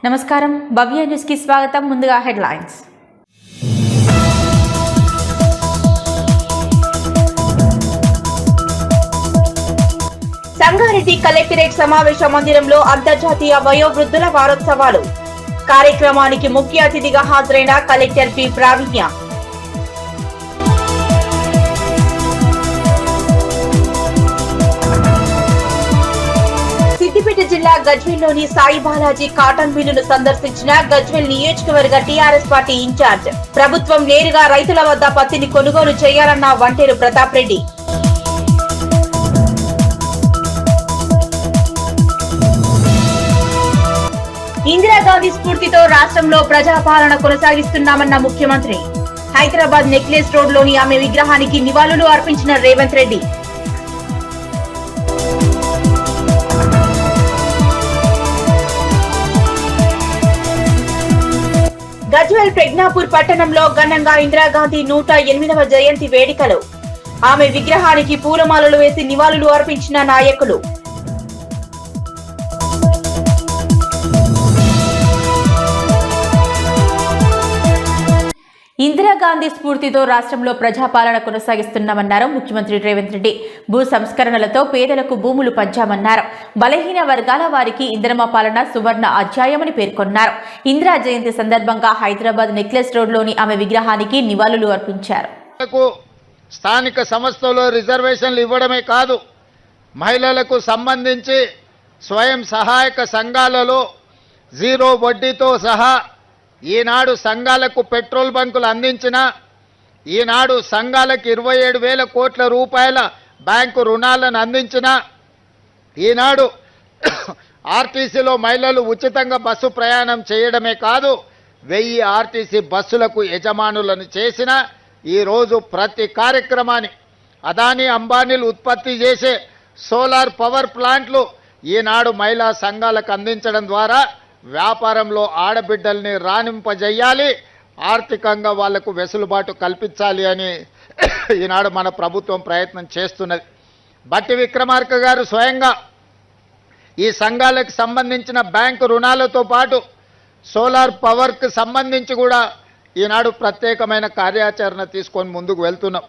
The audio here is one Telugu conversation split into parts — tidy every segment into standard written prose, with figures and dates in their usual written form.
నమస్కారం, భవ్య న్యూస్ కి స్వాగతం. ముందుగా హెడ్లైన్స్. సంగారెడ్డి కలెక్టరేట్ సమావేశ మందిరంలో అంతర్జాతీయ వయోవృద్ధుల వారోత్సవాలు. కార్యక్రమానికి ముఖ్య అతిథిగా హాజరైన కలెక్టర్ పి ప్రావీణ్య. సిద్దిపేట జిల్లా గజ్వేల్లోని సాయి బాలాజీ కాటన్ మిల్లును సందర్శించిన గజ్వేల్ నియోజకవర్గ టీఆర్ఎస్ పార్టీ ఇన్ఛార్జ్. ప్రభుత్వం నేరుగా రైతుల వద్ద పత్తిని కొనుగోలు చేయాలన్న వంటేరు ప్రతాప్ రెడ్డి. ఇందిరాగాంధీ స్ఫూర్తితో రాష్ట్రంలో ప్రజాపాలన కొనసాగిస్తున్నామన్న ముఖ్యమంత్రి. హైదరాబాద్ నెక్లెస్ రోడ్లోని ఆమె విగ్రహానికి నివాళులు అర్పించిన రేవంత్ రెడ్డి. గజ్వేల్ ప్రజ్ఞాపూర్ పట్టణంలో ఘనంగా ఇందిరాగాంధీ 108వ జయంతి వేడుకలు. ఆమె విగ్రహానికి పూలమాలలు వేసి నివాళులు అర్పించిన నాయకులు. ఇందిరాగాంధీ స్ఫూర్తితో రాష్ట్రంలో ప్రజాపాలన కొనసాగిస్తున్నామన్నారు ముఖ్యమంత్రి రేవంత్ రెడ్డి. భూ సంస్కరణలతో పేదలకు భూములు పంచామన్నారు. బలహీన వర్గాల వారికి ఇందిరమ్మ పాలన సువర్ణ అధ్యాయమని పేర్కొన్నారు. ఇందిరా జయంతి సందర్భంగా హైదరాబాద్ నెక్లెస్ రోడ్లోని ఆమె విగ్రహానికి నివాళులు అర్పించారు. స్థానిక సంస్థల్లో రిజర్వేషన్లు ఇవ్వడమే కాదు, మహిళలకు సంబంధించి స్వయం సహాయక సంఘాలలో జీరో వడ్డీతో సహా ఈనాడు సంఘాలకు పెట్రోల్ బంకులు అందించిన, ఈనాడు సంఘాలకు 27,000 కోట్ల రూపాయల బ్యాంకు రుణాలను అందించిన, ఈనాడు ఆర్టీసీలో మహిళలు ఉచితంగా బస్సు ప్రయాణం చేయడమే కాదు 1000 ఆర్టీసీ బస్సులకు యజమానులను చేసిన, ఈరోజు ప్రతి కార్యక్రమాన్ని అదానీ అంబానీలు ఉత్పత్తి చేసే సోలార్ పవర్ ప్లాంట్లు ఈనాడు మహిళా సంఘాలకు అందించడం ద్వారా వ్యాపారంలో ఆడబిడ్డల్ని రాణింపజేయాలి, ఆర్థికంగా వాళ్లకు వెసులుబాటు కల్పించాలి అని ఈనాడు మన ప్రభుత్వం ప్రయత్నం చేస్తున్నది. బట్టి విక్రమార్క గారు స్వయంగా ఈ సంఘాలకు సంబంధించిన బ్యాంకు రుణాలతో పాటు సోలార్ పవర్కి సంబంధించి కూడా ఈనాడు ప్రత్యేకమైన కార్యాచరణ తీసుకొని ముందుకు వెళ్తున్నాం.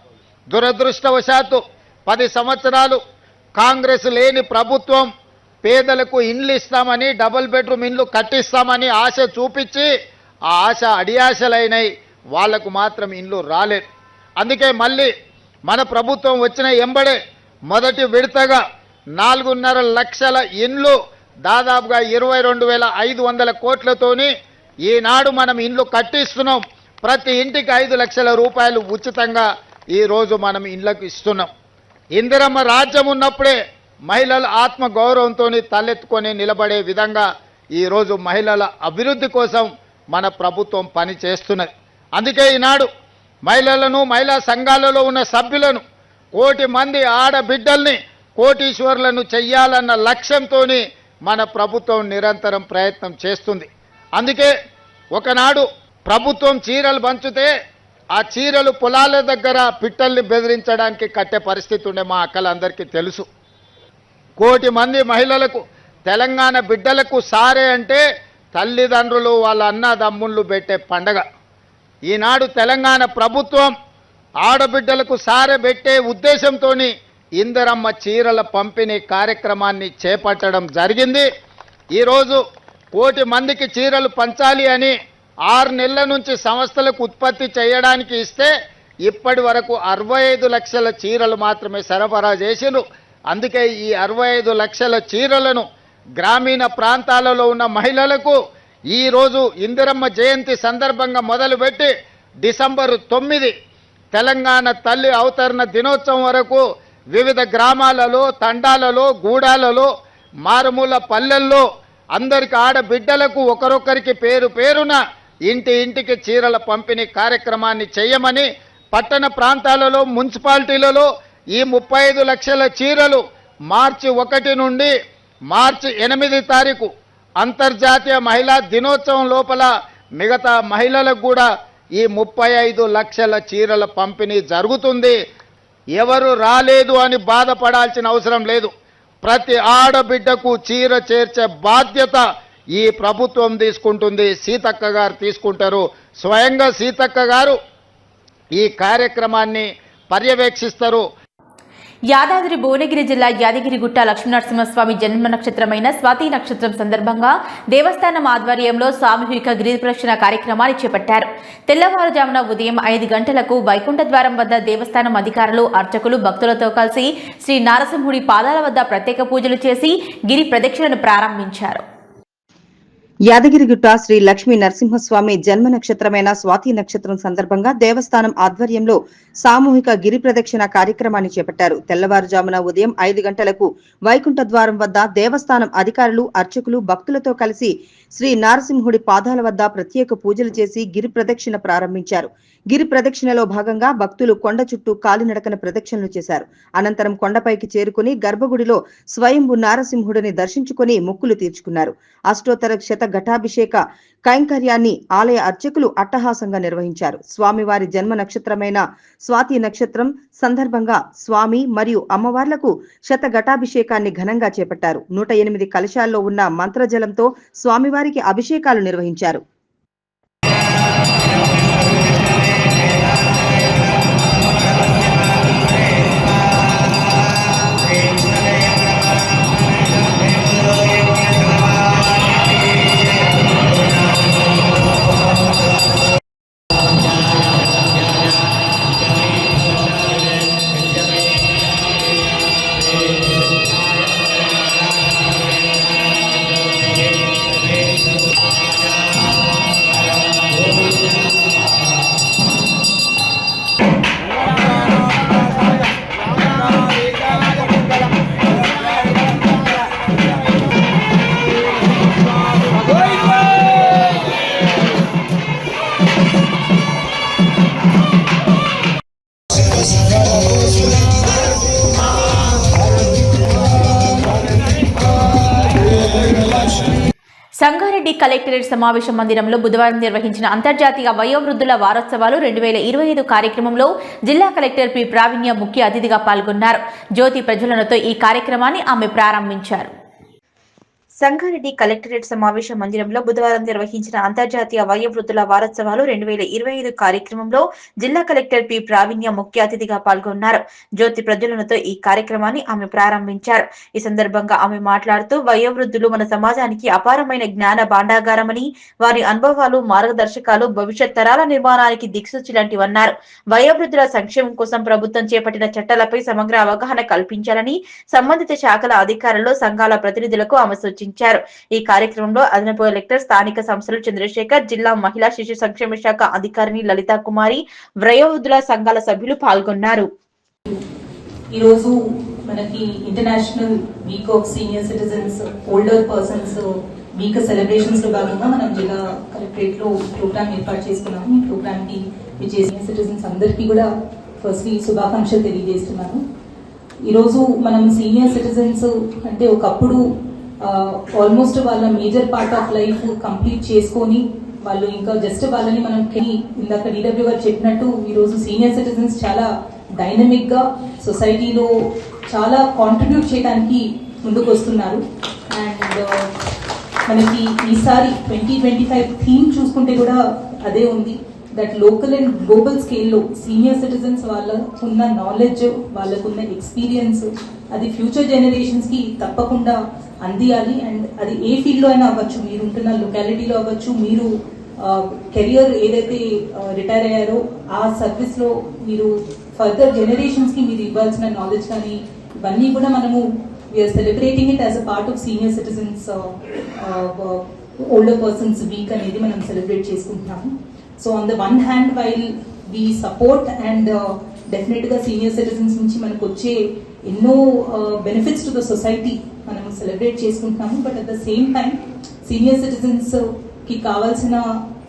దురదృష్టవశాత్తు 10 సంవత్సరాలు కాంగ్రెస్ లేని ప్రభుత్వం పేదలకు ఇండ్లు ఇస్తామని, డబుల్ బెడ్రూమ్ ఇండ్లు కట్టిస్తామని ఆశ చూపించి ఆ ఆశ అడియాశలైనవి, వాళ్లకు మాత్రం ఇండ్లు రాలేదు. అందుకే మళ్ళీ మన ప్రభుత్వం వచ్చిన ఎంబడే మొదటి విడతగా 4.5 లక్షల ఇండ్లు దాదాపుగా 22,500 కోట్లతోని ఈనాడు మనం ఇండ్లు కట్టిస్తున్నాం. ప్రతి ఇంటికి 5 లక్షల రూపాయలు ఉచితంగా ఈరోజు మనం ఇండ్లకు ఇస్తున్నాం. ఇందిరమ్మ రాజ్యం ఉన్నప్పుడే మహిళల ఆత్మ గౌరవంతో తలెత్తుకొని నిలబడే విధంగా ఈరోజు మహిళల అభివృద్ధి కోసం మన ప్రభుత్వం పని చేస్తున్నది. అందుకే ఈనాడు మహిళలను, మహిళా సంఘాలలో ఉన్న సభ్యులను 1 కోటి మంది ఆడబిడ్డల్ని కోటీశ్వర్లను చెయ్యాలన్న లక్ష్యంతో మన ప్రభుత్వం నిరంతరం ప్రయత్నం చేస్తుంది. అందుకే ఒకనాడు ప్రభుత్వం చీరలు పంచితే ఆ చీరలు పొలాల దగ్గర పిట్టల్ని బెదిరించడానికి కట్టే పరిస్థితి ఉండే మా అక్కలందరికీ తెలుసు. 1 కోటి మంది మహిళలకు, తెలంగాణ బిడ్డలకు సారే అంటే తల్లిదండ్రులు వాళ్ళ అన్నదమ్ముళ్ళు పెట్టే పండగ. ఈనాడు తెలంగాణ ప్రభుత్వం ఆడబిడ్డలకు సారె పెట్టే ఉద్దేశంతో ఇందిరమ్మ చీరల పంపిణీ కార్యక్రమాన్ని చేపట్టడం జరిగింది. ఈరోజు 1 కోటి మందికి చీరలు పంచాలి అని 6 నెలల నుంచి సంస్థలకు ఉత్పత్తి చేయడానికి ఇస్తే ఇప్పటి వరకు 65 లక్షల చీరలు మాత్రమే సరఫరా చేసిరు. అందుకే ఈ 65 లక్షల చీరలను గ్రామీణ ప్రాంతాలలో ఉన్న మహిళలకు ఈరోజు ఇందిరమ్మ జయంతి సందర్భంగా మొదలుపెట్టి డిసెంబర్ 9 తెలంగాణ తల్లి అవతరణ దినోత్సవం వరకు వివిధ గ్రామాలలో, తండాలలో, గూడాలలో, మారుమూల పల్లెల్లో అందరికి ఆడబిడ్డలకు ఒకరొకరికి పేరు పేరున ఇంటికి చీరల పంపిణీ కార్యక్రమాన్ని చేయమని పట్టణ ప్రాంతాలలో, మున్సిపాలిటీలలో ఈ 35 లక్షల చీరలు మార్చి 1 నుండి మార్చి 8 తారీఖు అంతర్జాతీయ మహిళా దినోత్సవం లోపల మిగతా మహిళలకు కూడా ఈ 35 లక్షల చీరల పంపిణీ జరుగుతుంది. ఎవరు రాలేదు అని బాధపడాల్సిన అవసరం లేదు. ప్రతి ఆడబిడ్డకు చీర చేర్చే బాధ్యత ఈ ప్రభుత్వం తీసుకుంటుంది, సీతక్క గారు తీసుకుంటారు. స్వయంగా సీతక్క గారు ఈ కార్యక్రమాన్ని పర్యవేక్షిస్తారు. యాదాద్రి భువనగిరి జిల్లా యాదగిరిగుట్ట లక్ష్మీనరసింహస్వామి జన్మ నక్షత్రమైన స్వాతి నక్షత్రం సందర్భంగా దేవస్థానం ఆధ్వర్యంలో సామూహిక గిరిప్రదక్షిణ కార్యక్రమాన్ని చేపట్టారు. తెల్లవారుజామున ఉదయం 5 గంటలకు వైకుంఠ ద్వారం వద్ద దేవస్థానం అధికారులు, అర్చకులు భక్తులతో కలిసి శ్రీ నారసింహుడి పాదాల వద్ద ప్రత్యేక పూజలు చేసి గిరి ప్రదక్షిణను ప్రారంభించారు. యాదగిరిగుట్ట శ్రీ లక్ష్మీ నరసింహస్వామి జన్మ నక్షత్రమైన స్వాతి నక్షత్రం సందర్భంగా దేవస్థానం ఆధ్వర్యంలో సామూహిక గిరి ప్రదక్షిణ కార్యక్రమాన్ని చేపట్టారు. తెల్లవారుజామున ఉదయం 5 గంటలకు వైకుంఠ ద్వారం వద్ద దేవస్థానం అధికారులు, అర్చకులు భక్తులతో కలిసి శ్రీ నారసింహుడి పాదాల వద్ద ప్రత్యేక పూజలు చేసి గిరి ప్రదక్షిణ ప్రారంభించారు. గిరి ప్రదక్షిణలో భాగంగా భక్తులు కొండ చుట్టూ కాలినడకన ప్రదక్షిణలు చేశారు. అనంతరం కొండపైకి చేరుకుని గర్భగుడిలో స్వయంభు నారసింహుడిని దర్శించుకుని మొక్కులు తీర్చుకున్నారు. అష్టోత్తర శత ఘటాభిషేక కైంకర్యాన్ని ఆలయ అర్చకులు అట్టహాసంగా నిర్వహించారు. స్వామివారి జన్మ నక్షత్రమైన స్వాతి నక్షత్రం సందర్భంగా స్వామి మరియు అమ్మవార్లకు శత ఘటాభిషేకాన్ని ఘనంగా చేపట్టారు. 108 కలశాల్లో ఉన్న మంత్రజలంతో స్వామివారికి అభిషేకాలు నిర్వహించారు. సంగారెడ్డి కలెక్టరేట్ సమావేశ మందిరంలో బుధవారం నిర్వహించిన అంతర్జాతీయ వయోవృద్ధుల వారోత్సవాలు 2025 కార్యక్రమంలో జిల్లా కలెక్టర్ పి ప్రావీణ్య ముఖ్య అతిథిగా పాల్గొన్నారు. జ్యోతి ప్రజ్వలనతో ఈ కార్యక్రమాన్ని ఆమె ప్రారంభించారు. సంగారెడ్డి కలెక్టరేట్ సమావేశ మందిరంలో బుధవారం నిర్వహించిన అంతర్జాతీయ వయోవృద్ధుల వారోత్సవాలు 2025 కార్యక్రమంలో జిల్లా కలెక్టర్ పి ప్రావీణ్య ముఖ్య అతిథిగా పాల్గొన్నారు. జ్యోతి ప్రజ్వలనతో ఈ కార్యక్రమాన్ని ఆమె ప్రారంభించారు. ఈ సందర్భంగా ఆమె మాట్లాడుతూ వయోవృద్ధులు మన సమాజానికి అపారమైన జ్ఞాన భాండాగారమని, వారి అనుభవాలు, మార్గదర్శకాలు భవిష్యత్ తరాల నిర్మాణానికి దిక్సూచిలాంటివన్నారు. వయోవృద్ధుల సంక్షేమం కోసం ప్రభుత్వం చేపట్టిన చట్టాలపై సమగ్ర అవగాహన కల్పించాలని సంబంధిత శాఖల అధికారులు, సంఘాల ప్రతినిధులకు ఆమె సూచించారు. ఈ కార్యక్రమంలో అదనపు కలెక్టర్, స్థానిక సంస్థలు చంద్రశేఖర్, జిల్లా మహిళా శిశు సంక్షేమ శాఖ అధికారిని లలితా కుమారి, వయోవృద్ధుల సంఘాల సభ్యులు పాల్గొన్నారు. ఈ రోజు మనకి international week off senior citizens, older persons week celebrations లో భాగంగా మనం జిల్లా కలెక్టరేట్ లో ప్రోగ్రామ్ ఏర్పాటు చేసుకున్నాము. ఈ ప్రోగ్రామ్ కి సీనియర్ సిటిజన్స్ అందరికీ కూడా ఫస్ట్లీ శుభాకాంక్షలు తెలియజేస్తున్నాను. ఈరోజు మనం సీనియర్ సిటిజన్స్ అంటే ఒకప్పుడు ఆల్మోస్ట్ వాళ్ళ major part of life complete చేసుకొని వాళ్ళు ఇంకా జస్ట్ వాళ్ళని మనం ఇందాక డిడబ్ల్యూ గారు చెప్పినట్టు ఈరోజు సీనియర్ సిటిజన్స్ చాలా డైనమిక్ గా సొసైటీలో చాలా కాంట్రిబ్యూట్ చేయడానికి ముందుకు వస్తున్నారు. అండ్ మనకి ఈసారి 2025 థీమ్ చూసుకుంటే కూడా అదే ఉంది. దట్ లోకల్ అండ్ గ్లోబల్ స్కేల్లో సీనియర్ సిటిజన్స్ వాళ్ళకున్న నాలెడ్జ్, వాళ్ళకున్న ఎక్స్పీరియన్స్ అది ఫ్యూచర్ జనరేషన్స్ కి తప్పకుండా అందియాలి. అండ్ అది ఏ ఫీల్డ్ లో అయినా అవ్వచ్చు, మీరు ఉంటున్న లొకాలిటీలో అవ్వచ్చు, మీరు కెరియర్ ఏదైతే రిటైర్ అయ్యారో ఆ సర్వీస్ లో మీరు ఫర్దర్ జనరేషన్స్ కి మీరు ఇవ్వాల్సిన నాలెడ్జ్ కానీ ఇవన్నీ కూడా మనము we are celebrating it as a part of senior citizens older persons week అనేది మనం సెలబ్రేట్ చేసుకుంటున్నాము. So on the one hand while we support and definite గా సీనియర్ సిటిజన్స్ నుంచి మనకు వచ్చే ఎన్నో బెనిఫిట్స్ టు ద సొసైటీ మనం సెలబ్రేట్ చేసుకుంటున్నాము. But at the same time senior citizens కి కావాల్సిన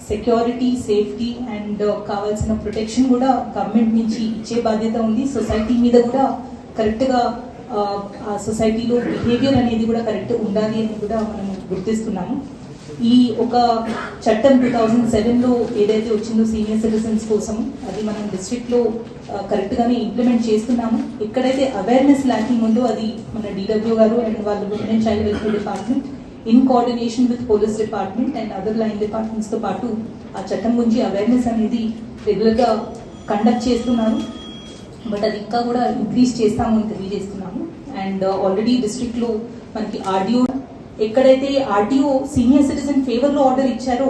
సెక్యూరిటీ, సేఫ్టీ అండ్ కావాల్సిన ప్రొటెక్షన్ కూడా గవర్నమెంట్ నుంచి ఇచ్చే బాధ్యత ఉంది. సొసైటీ మీద కూడా కరెక్ట్ గా ఆ సొసైటీలో బిహేవియర్ అనేది కూడా కరెక్ట్ ఉండాలి అని కూడా మనం గుర్తిస్తున్నాము. ఈ ఒక చట్టం 2007లో ఏదైతే వచ్చిందో సీనియర్ సిటిజన్స్ కోసం, అది మనం డిస్ట్రిక్ట్ లో కరెక్ట్ గానే ఇంప్లిమెంట్ చేస్తున్నాము. ఎక్కడైతే అవేర్నెస్ ల్యాకింగ్ ఉందో అది మన డిడబ్ల్యూ గారు అండ్ వాళ్ళు women and child welfare department in coordination with police department and other line departments తో పాటు ఆ చట్టం గురించి అవేర్నెస్ అనేది రెగ్యులర్ గా కండక్ట్ చేస్తున్నారు. బట్ అది ఇంకా కూడా ఇంక్రీజ్ చేస్తామని తెలియజేస్తున్నాము. అండ్ ఆల్రెడీ డిస్ట్రిక్ట్ లో మనకి ఆర్డీఓ ఎక్కడైతే ఆర్డీఓ సీనియర్ సిటిజన్ ఫేవర్ లో ఆర్డర్ ఇచ్చారో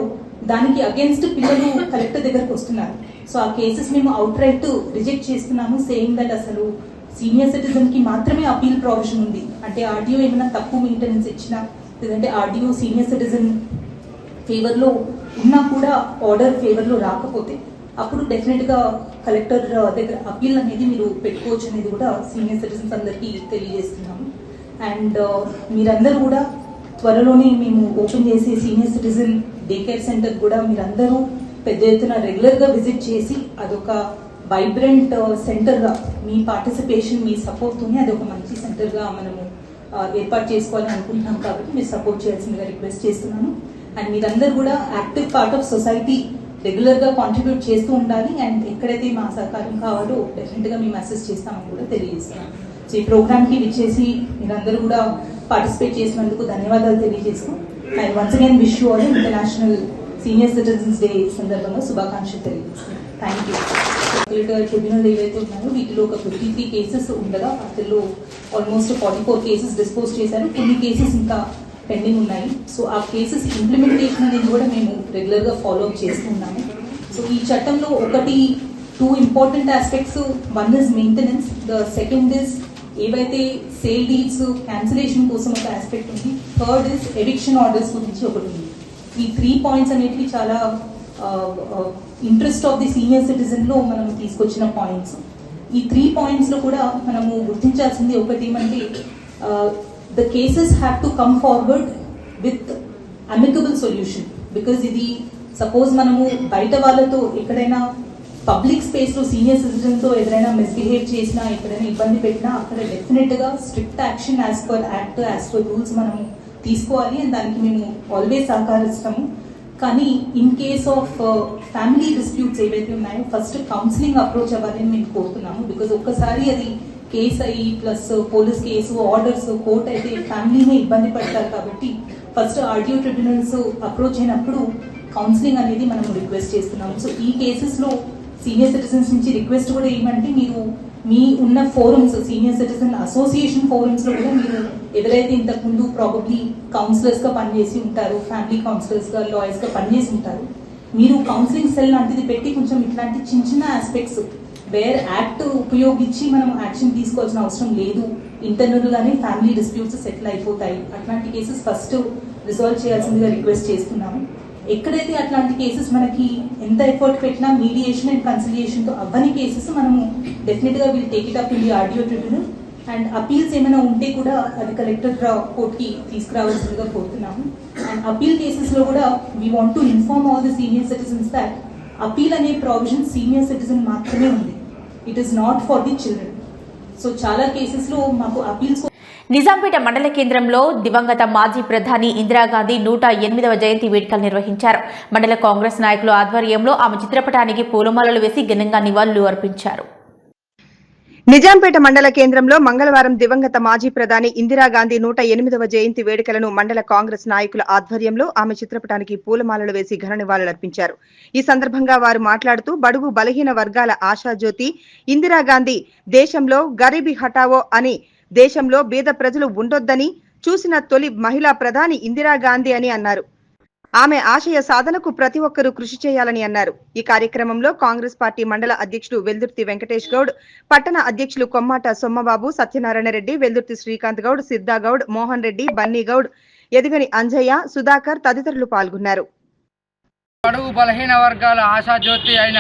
దానికి అగేన్స్ట్ పిల్లలు కలెక్టర్ దగ్గరకు వస్తున్నారు. సో ఆ కేసెస్ మేము అవుట్ రైట్ రిజెక్ట్ చేస్తున్నాము, సేయింగ్ దట్ అసలు సీనియర్ సిటిజన్ కి మాత్రమే అపీల్ ప్రొవిజన్ ఉంది. అంటే ఆర్డీఓ ఏమైనా తక్కువ మెయింటెనెన్స్ ఇచ్చినా లేదంటే ఆర్డీఓ సీనియర్ సిటిజన్ ఫేవర్ లో ఉన్నా కూడా ఆర్డర్ ఫేవర్ లో రాకపోతే అప్పుడు డెఫినెట్ గా కలెక్టర్ దగ్గర అపీల్ అనేది మీరు పెట్టుకోవచ్చు అనేది కూడా సీనియర్ సిటిజన్స్ అందరికీ తెలియజేస్తున్నాము. అండ్ మీరందరూ కూడా త్వరలోనే మేము ఓపెన్ చేసే senior citizen day care centre కూడా మీరందరూ పెద్ద ఎత్తున రెగ్యులర్ గా విజిట్ చేసి అదొక వైబ్రెంట్ సెంటర్ గా మీ పార్టిసిపేషన్ మీ సపోర్ట్ తోనే అదొక మంచి సెంటర్ గా మనము ఏర్పాటు చేసుకోవాలని అనుకుంటున్నాం. కాబట్టి మీరు సపోర్ట్ చేయాల్సిందిగా రిక్వెస్ట్ చేస్తున్నాను. అండ్ మీరందరూ కూడా active part of society regular గా కాంట్రిబ్యూట్ చేస్తూ ఉండాలి. అండ్ ఎక్కడైతే మా సహకారం కావాలో డెఫినెట్ గా మేము అసెస్ చేస్తామని కూడా తెలియజేస్తున్నాం. సో ఈ ప్రోగ్రామ్ కి విచ్చేసి మీరందరూ కూడా పార్టిసిపేట్ చేసినందుకు ధన్యవాదాలు తెలియజేస్తాం. And once again wish you all international senior citizens day సందర్భంగా శుభాకాంక్షలు తెలియజేస్తాం. Thank you. ట్రిబ్యునల్ ఏవైతే ఉన్నాయో వీటిలో ఒక 53 కేసెస్ ఉండగా వాటిల్లో ఆల్మోస్ట్ 44 కేసెస్ డిస్పోజ్ చేశారు. కొన్ని కేసెస్ ఇంకా పెండింగ్ ఉన్నాయి. సో ఆ కేసెస్ ఇంప్లిమెంటేషన్ అనేది కూడా మేము రెగ్యులర్ గా ఫాలో అప్ చేస్తూ ఉన్నాము. సో ఈ చట్టంలో two important aspects, one is maintenance, the second is ఏవైతే సేల్ డీడ్స్ క్యాన్సిలేషన్ కోసం ఒక ఆస్పెక్ట్ ఉంది, థర్డ్ ఇస్ ఎవిక్షన్ ఆర్డర్స్ గురించి ఒకటి ఉంది. ఈ 3 పాయింట్స్ అనేవి చాలా interest of the senior citizen లో మనం తీసుకొచ్చిన పాయింట్స్. ఈ 3 పాయింట్స్ లో కూడా మనము గుర్తించాల్సింది ఒకటి ఏమంటే the cases have to come forward with amicable solution, because ఇది సపోజ్ మనము బయట వాళ్ళతో ఎక్కడైనా పబ్లిక్ స్పేస్ లో సీనియర్ సిటిజన్ తో ఎదురైనా మిస్బిహేవ్ చేసినా ఎక్కడైనా ఇబ్బంది పెట్టినా అక్కడ డెఫినెట్ గా strict action as per act as per rules మనము తీసుకోవాలి. అండ్ దానికి మేము ఆల్వేస్ సహకరిస్తాము. కానీ in case of family disputes ఏవైతే ఉన్నాయో ఫస్ట్ కౌన్సిలింగ్ అప్రోచ్ అవ్వాలని మేము కోరుతున్నాము. బికాజ్ ఒక్కసారి అది కేసు అయ్యి plus police case orders court అయితే ఫ్యామిలీనే ఇబ్బంది పడతారు. కాబట్టి ఫస్ట్ ఆర్డీఓ ట్రిబ్యునల్స్ అప్రోచ్ అయినప్పుడు కౌన్సిలింగ్ అనేది మనం రిక్వెస్ట్ చేస్తున్నాము. సో ఈ కేసెస్ లో సీనియర్ సిటిజన్స్ నుంచి రిక్వెస్ట్ కూడా ఏమంటే మీరు మీ ఉన్న forums senior citizen association forums లో కూడా మీరు ఎవరైతే ఇంతకు ముందు ప్రాబబ్లీ కౌన్సిలర్స్ గా పనిచేసి ఉంటారు, ఫ్యామిలీ కౌన్సిలర్స్ గా లాయర్స్ గా పనిచేసి ఉంటారు, మీరు కౌన్సిలింగ్ సెల్ లాంటిది పెట్టి కొంచెం ఇట్లాంటి చిన్న చిన్న ఆస్పెక్ట్స్ వేర్ యాక్ట్ ఉపయోగించి మనం యాక్షన్ తీసుకోవాల్సిన అవసరం లేదు, ఇంటర్నల్ గానే ఫ్యామిలీ డిస్ప్యూట్స్ సెటిల్ అయిపోతాయి, అట్లాంటి కేసెస్ ఫస్ట్ రిజాల్వ్ చేయాల్సిందిగా రిక్వెస్ట్ చేస్తున్నాము. ఎక్కడైతే అట్లాంటి కేసెస్ మనకి ఎంత ఎఫర్ట్ పెట్టినా మీడియేషన్ అండ్ కన్సిలియేషన్ తో అవ్వని కేసెస్ మనము డెఫినెట్ గా will take it up in the RDO tribunal. And appeals ఏమైనా ఉంటే కూడా అది కలెక్టర్ కోర్ట్ కి తీసుకురావాల్సిందిగా కోరుతున్నాము. అండ్ అపీల్ కేసెస్ లో కూడా we want to inform all the senior citizens that appeal అనే ప్రావిజన్ సీనియర్ సిటిజన్ మాత్రమే ఉంది, it is not for the children. So చాలా కేసెస్ లో మాకు అపీల్స్. నిజాంపేట మండల కేంద్రంలో దివంగత మాజీ ప్రధాని ఇందిరాగాంధీ 108వ జయంతి వేడుకలు నిర్వహించారు. మండల కాంగ్రెస్ నాయకుల ఆధ్వర్యంలో ఆమె చిత్రపటానికి పూలమాలలు వేసి ఘనంగా నివాళులు అర్పించారు. నిజాంపేట మండల కేంద్రంలో మంగళవారం దివంగత మాజీ ప్రధాని ఇందిరాగాంధీ 108వ జయంతి వేడుకలను మండల కాంగ్రెస్ నాయకుల ఆధ్వర్యంలో ఆమె చిత్రపటానికి పూలమాలలు వేసి ఘన నివాళులర్పించారు. ఈ సందర్భంగా వారు మాట్లాడుతూ బడుగు బలహీన వర్గాల ఆశాజ్యోతి ఇందిరాగాంధీ దేశంలో గరీబీ హఠావో అని, దేశంలో బీద ప్రజలు ఉండొద్దని చూసిన తొలి మహిళా ప్రధాని ఇందిరాగాంధీ అని అన్నారు. ఆమె ఆశయ సాధనకు ప్రతి ఒక్కరూ కృషి చేయాలని అన్నారు. ఈ కార్యక్రమంలో కాంగ్రెస్ పార్టీ మండల అధ్యక్షులు వెల్దుర్తి వెంకటేష్ గౌడ్, పట్టణ అధ్యక్షులు కొమ్మాట సోమబాబు, సత్యనారాయణ రెడ్డి, వెల్దుర్తి శ్రీకాంత్ గౌడ్, సిద్ధా గౌడ్, మోహన్ రెడ్డి, బన్నీ గౌడ్, ఎదిగని అంజయ్య, సుధాకర్ తదితరులు పాల్గొన్నారు. బడుగు బలహీన వర్గాల ఆశాజ్యోతి అయిన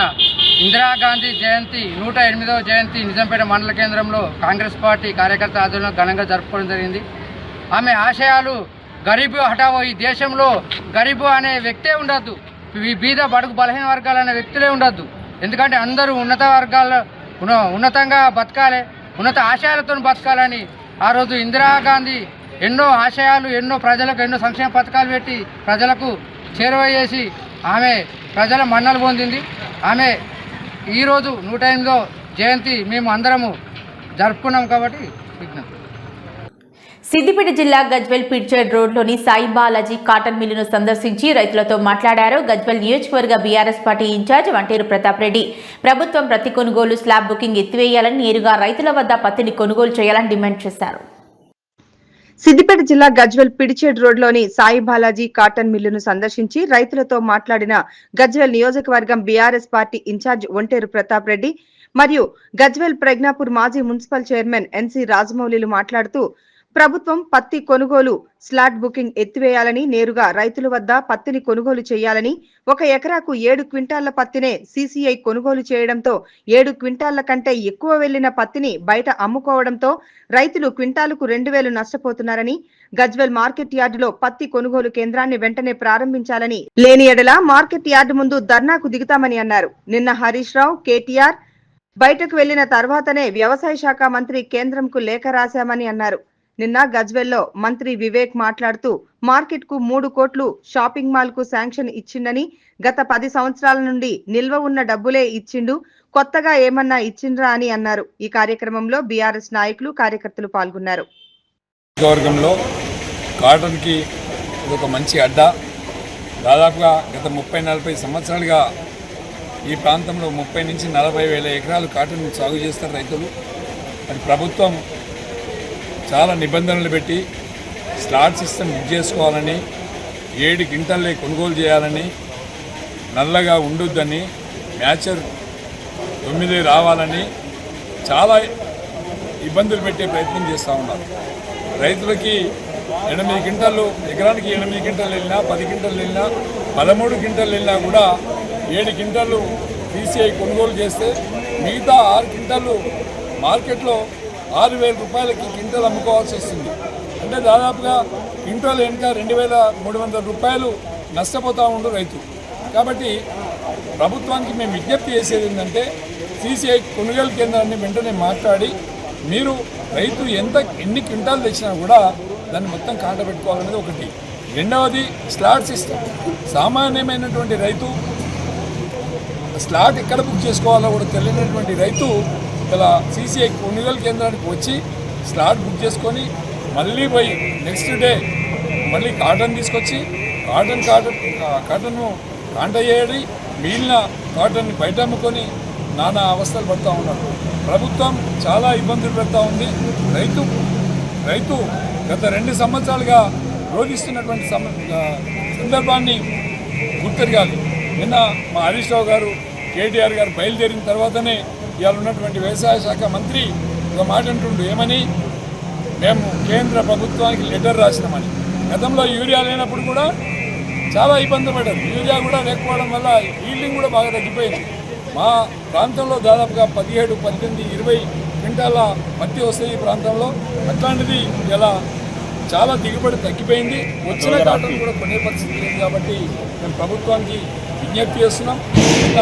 ఇందిరాగాంధీ జయంతి 108వ జయంతి నిజాంపేట మండల కేంద్రంలో కాంగ్రెస్ పార్టీ కార్యకర్త ఆధ్వర్యంలో ఘనంగా జరుపుకోవడం జరిగింది. ఆమె ఆశయాలు గరీబు హఠావో, ఈ దేశంలో గరీబు అనే వ్యక్తే ఉండద్దు, బీద బడుగు బలహీన వర్గాలు అనే వ్యక్తులే ఉండద్దు. ఎందుకంటే అందరూ ఉన్నత వర్గాల్లో ఉన్నతంగా బతకాలి, ఉన్నత ఆశయాలతో బతకాలని ఆ రోజు ఇందిరాగాంధీ ఎన్నో ఆశయాలు, ఎన్నో ప్రజలకు ఎన్నో సంక్షేమ పథకాలు పెట్టి ప్రజలకు చేరువ చేసి ఆమె ప్రజల మన్నలు పొందింది. ఆమె ఈరోజు 108వ జయంతి మేము అందరము జరుపుకున్నాం కాబట్టి విజ్ఞప్తి. సిద్దిపేట జిల్లా గజ్వెల్ పిడ్చేడ్ రోడ్లోని సాయి బాలాజీ కాటన్ మిల్లును సందర్శించి రైతులతో మాట్లాడారు. గజ్వెల్ నియోజకవర్గ బీఆర్ఎస్ పార్టీ ఇన్ఛార్జ్ వంటేరు ప్రతాప్ రెడ్డి ప్రభుత్వం ప్రతి కొనుగోలు స్లాబ్ బుకింగ్ ఎత్తివేయాలని, నేరుగా రైతుల వద్ద పత్తిని కొనుగోలు చేయాలని డిమాండ్ చేశారు. సిద్దిపేట జిల్లా గజ్వెల్ పిడిచేడ్ రోడ్లోని సాయి బాలాజీ కాటన్ మిల్లును సందర్శించి రైతులతో మాట్లాడిన గజ్వెల్ నియోజకవర్గం బీఆర్ఎస్ పార్టీ ఇన్ఛార్జ్ వంటేరు ప్రతాప్ రెడ్డి మరియు గజ్వెల్ ప్రజ్ఞాపూర్ మాజీ మున్సిపల్ చైర్మన్ ఎన్సీ రాజమౌళిలు మాట్లాడుతూ ప్రభుత్వం పత్తి కొనుగోలు స్లాట్ బుకింగ్ ఎత్తివేయాలని, నేరుగా రైతుల వద్ద పత్తిని కొనుగోలు చేయాలని, 1 ఎకరాకు 7 క్వింటాళ్ల పత్తినే సీసీఐ కొనుగోలు చేయడంతో 7 క్వింటాళ్ల కంటే ఎక్కువ వెళ్లిన పత్తిని బయట అమ్ముకోవడంతో రైతులు క్వింటాలుకు 2,000 నష్టపోతున్నారని, గజ్వెల్ మార్కెట్ యార్డులో పత్తి కొనుగోలు కేంద్రాన్ని వెంటనే ప్రారంభించాలని, లేని ఎడల మార్కెట్ యార్డు ముందు ధర్నాకు దిగుతామని అన్నారు. నిన్న హరీష్ రావు, కేటీఆర్ బయటకు వెళ్లిన తర్వాతనే వ్యవసాయ శాఖ మంత్రి కేంద్రంకు లేఖ రాశామని అన్నారు. నిన్న గజ్వెల్లో మంత్రి వివేక్ మాట్లాడుతూ మార్కెట్ కు 3 కోట్లు షాపింగ్ మాల్ కు శాంక్షన్ ఇచ్చిండని, గత 10 సంవత్సరాల నుండి నిల్వ ఉన్న డబ్బులే ఇచ్చిండు, కొత్తగా ఏమన్నా ఇచ్చిండ్రా అని అన్నారు. ఈ కార్యక్రమంలో బీఆర్ఎస్ నాయకులు, కార్యకర్తలు పాల్గొన్నారు. వర్గంలో కాటన్ కి ఒక మంచి అడ్డా. దాదాపుగా గత 30-40 సంవత్సరాలుగా ఈ ప్రాంతంలో 30 నుంచి 40 వేల ఎకరాలు కాటన్ సాగు చేస్తారు రైతులు. మరి ప్రభుత్వం చాలా నిబంధనలు పెట్టి స్లాట్ సిస్టమ్ బుక్ చేసుకోవాలని, 7 క్వింటాలే కొనుగోలు చేయాలని, నల్లగా ఉండొద్దని, మ్యాచర్ 9 రావాలని చాలా ఇబ్బందులు పెట్టే ప్రయత్నం చేస్తూ ఉన్నారు. రైతులకి 8 క్వింటాలు, ఎకరానికి 8 క్వింటాలు వెళ్ళినా, 10 క్వింటాలు వెళ్ళినా, 13 క్వింటాలు వెళ్ళినా కూడా 7 క్వింటాలు సీసీఐ కొనుగోలు చేస్తే మిగతా 6 క్వింటాలు మార్కెట్లో 6,000 రూపాయలకి క్వింటాల్ అమ్ముకోవాల్సి వస్తుంది. అంటే దాదాపుగా క్వింటాల్ వెనుక 2,300 రూపాయలు నష్టపోతూ ఉండు రైతు. కాబట్టి ప్రభుత్వానికి మేము విజ్ఞప్తి చేసేది ఏంటంటే సీసీఐ కొనుగోలు కేంద్రాన్ని వెంటనే మాట్లాడి, మీరు రైతు ఎన్ని క్వింటాలు తెచ్చినా కూడా దాన్ని మొత్తం కాంట పెట్టుకోవాలనేది ఒకటి. రెండవది స్లాట్ సిస్టమ్. సామాన్యమైనటువంటి రైతు స్లాట్ ఎక్కడ బుక్ చేసుకోవాలో కూడా తెలియనటువంటి రైతు ఇలా సీసీఐ కొనుగోలు కేంద్రానికి వచ్చి స్లాట్ బుక్ చేసుకొని మళ్ళీ పోయి నెక్స్ట్ డే మళ్ళీ కాటన్ తీసుకొచ్చి కాటన్ను కాంట చేయడి, మిగిలిన కాటన్ని బయట అమ్ముకొని నానా అవస్థలు పడుతూ ఉన్నారు. ప్రభుత్వం చాలా ఇబ్బందులు పెడతా ఉంది. రైతు గత 2 సంవత్సరాలుగా రోధిస్తున్నటువంటి సందర్భాన్ని గుర్తెరగాలి. నిన్న మా హరీష్ రావు గారు, కేటీఆర్ గారు బయలుదేరిన తర్వాతనే ఇవాళ ఉన్నటువంటి వ్యవసాయ శాఖ మంత్రి ఒక మాట అంటుండు, ఏమని, మేము కేంద్ర ప్రభుత్వానికి లెటర్ రాసినామని. గతంలో యూరియా లేనప్పుడు కూడా చాలా ఇబ్బంది పడ్డారు. యూరియా కూడా లేకపోవడం వల్ల ఈల్డింగ్ కూడా బాగా తగ్గిపోయింది. మా ప్రాంతంలో దాదాపుగా 17, 18, 20 క్వింటాల పత్తి వస్తాయి ఈ ప్రాంతంలో. అట్లాంటిది ఇలా చాలా దిగుబడి తగ్గిపోయింది. వచ్చిన కాటన్ కూడా కొనే పరిస్థితి లేదు. కాబట్టి మేము ప్రభుత్వానికి విజ్ఞప్తి చేస్తున్నాం. నిన్న